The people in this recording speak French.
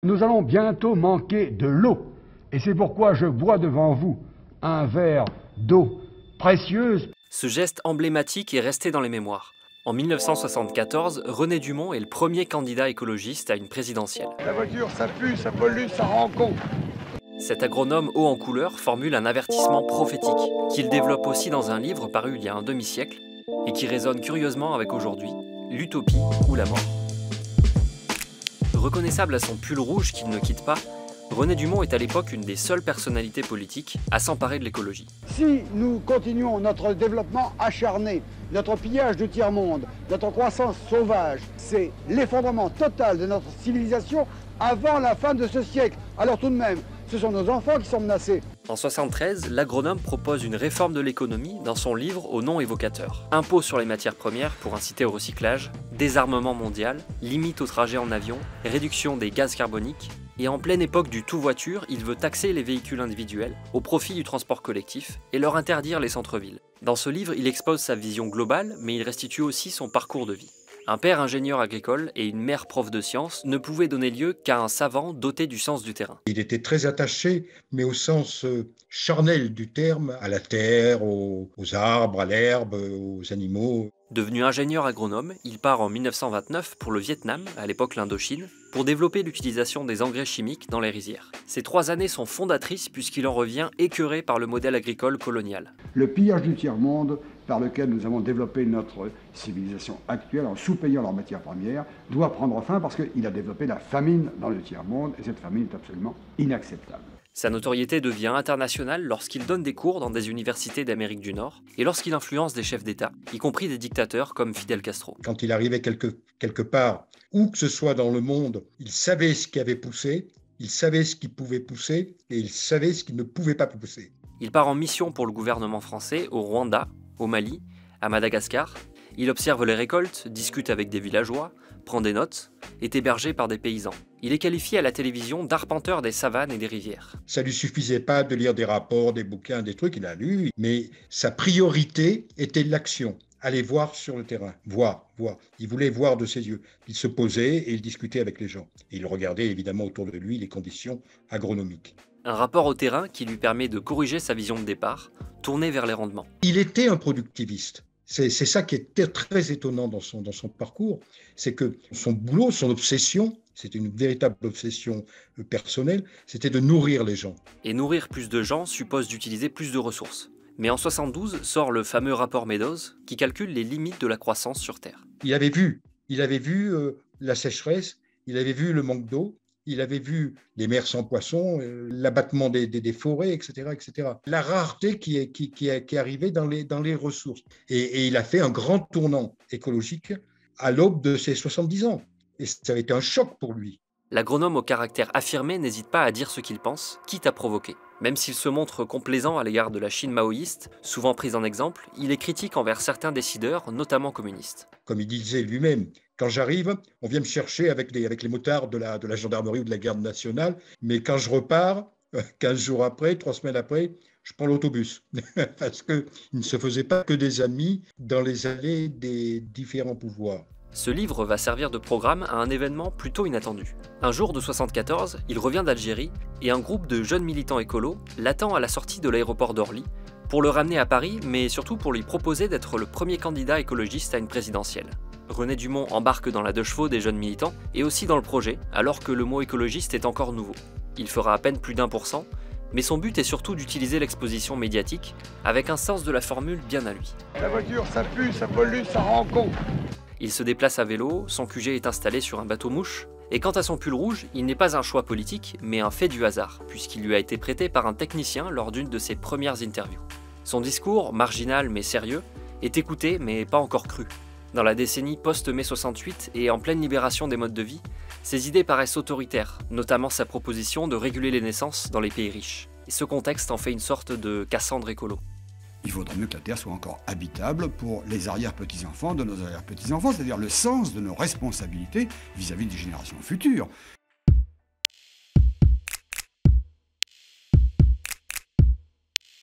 Nous allons bientôt manquer de l'eau. Et c'est pourquoi je bois devant vous un verre d'eau précieuse. Ce geste emblématique est resté dans les mémoires. En 1974, René Dumont est le premier candidat écologiste à une présidentielle. La voiture, ça pue, ça pollue, ça rend con. Cet agronome haut en couleur formule un avertissement prophétique, qu'il développe aussi dans un livre paru il y a un demi-siècle, et qui résonne curieusement avec aujourd'hui, l'utopie ou la mort. Reconnaissable à son pull rouge qu'il ne quitte pas, René Dumont est à l'époque une des seules personnalités politiques à s'emparer de l'écologie. Si nous continuons notre développement acharné, notre pillage du tiers-monde, notre croissance sauvage, c'est l'effondrement total de notre civilisation avant la fin de ce siècle. Alors tout de même, ce sont nos enfants qui sont menacés. En 1973, l'agronome propose une réforme de l'économie dans son livre au nom évocateur. Impôt sur les matières premières pour inciter au recyclage, désarmement mondial, limite au trajet en avion, réduction des gaz carboniques. Et en pleine époque du tout-voiture, il veut taxer les véhicules individuels au profit du transport collectif et leur interdire les centres-villes. Dans ce livre, il expose sa vision globale, mais il restitue aussi son parcours de vie. Un père ingénieur agricole et une mère prof de sciences ne pouvaient donner lieu qu'à un savant doté du sens du terrain. Il était très attaché, mais au sens charnel du terme, à la terre, aux arbres, à l'herbe, aux animaux. Devenu ingénieur agronome, il part en 1929 pour le Vietnam, à l'époque l'Indochine, pour développer l'utilisation des engrais chimiques dans les rizières. Ces 3 années sont fondatrices puisqu'il en revient écœuré par le modèle agricole colonial. Le pillage du tiers-monde par lequel nous avons développé notre civilisation actuelle en sous-payant leurs matières premières doit prendre fin parce qu'il a développé la famine dans le tiers-monde et cette famine est absolument inacceptable. Sa notoriété devient internationale lorsqu'il donne des cours dans des universités d'Amérique du Nord et lorsqu'il influence des chefs d'État, y compris des dictateurs comme Fidel Castro. Quand il arrivait quelque part, où que ce soit dans le monde, il savait ce qui avait poussé, il savait ce qui pouvait pousser et il savait ce qui ne pouvait pas pousser. Il part en mission pour le gouvernement français au Rwanda, au Mali, à Madagascar. Il observe les récoltes, discute avec des villageois, prend des notes, est hébergé par des paysans. Il est qualifié à la télévision d'arpenteur des savanes et des rivières. Ça ne lui suffisait pas de lire des rapports, des bouquins, des trucs, il a lu, mais sa priorité était l'action. Aller voir sur le terrain, voir. Il voulait voir de ses yeux. Il se posait et il discutait avec les gens. Et il regardait évidemment autour de lui les conditions agronomiques. Un rapport au terrain qui lui permet de corriger sa vision de départ, tournée vers les rendements. Il était un productiviste. C'est ça qui était très étonnant dans son parcours, c'est que son boulot, son obsession, c'était une véritable obsession personnelle, c'était de nourrir les gens. Et nourrir plus de gens suppose d'utiliser plus de ressources. Mais en 1972 sort le fameux rapport Meadows qui calcule les limites de la croissance sur Terre. Il avait vu la sécheresse, il avait vu le manque d'eau, il avait vu les mers sans poissons, l'abattement des forêts, etc., etc. La rareté qui arrivait dans les ressources. Et il a fait un grand tournant écologique à l'aube de ses 70 ans. Et ça avait été un choc pour lui. L'agronome au caractère affirmé n'hésite pas à dire ce qu'il pense, quitte à provoquer. Même s'il se montre complaisant à l'égard de la Chine maoïste, souvent prise en exemple, il est critique envers certains décideurs, notamment communistes. Comme il disait lui-même, quand j'arrive, on vient me chercher avec les motards de la gendarmerie ou de la garde nationale, mais quand je repars, 15 jours après, 3 semaines après, je prends l'autobus. Parce qu'il ne se faisait pas que des amis dans les allées des différents pouvoirs. Ce livre va servir de programme à un événement plutôt inattendu. Un jour de 1974, il revient d'Algérie et un groupe de jeunes militants écolos l'attend à la sortie de l'aéroport d'Orly pour le ramener à Paris, mais surtout pour lui proposer d'être le premier candidat écologiste à une présidentielle. René Dumont embarque dans la 2 chevaux des jeunes militants et aussi dans le projet, alors que le mot écologiste est encore nouveau. Il fera à peine plus d'1%, mais son but est surtout d'utiliser l'exposition médiatique avec un sens de la formule bien à lui. La voiture, ça pue, ça pollue, ça rend con. Il se déplace à vélo, son QG est installé sur un bateau-mouche, et quant à son pull rouge, il n'est pas un choix politique, mais un fait du hasard, puisqu'il lui a été prêté par un technicien lors d'une de ses premières interviews. Son discours, marginal mais sérieux, est écouté mais pas encore cru. Dans la décennie post-mai 68 et en pleine libération des modes de vie, ses idées paraissent autoritaires, notamment sa proposition de réguler les naissances dans les pays riches. Et ce contexte en fait une sorte de Cassandre écolo. Il faudrait mieux que la Terre soit encore habitable pour les arrière-petits-enfants de nos arrière-petits-enfants, c'est-à-dire le sens de nos responsabilités vis-à-vis des générations futures.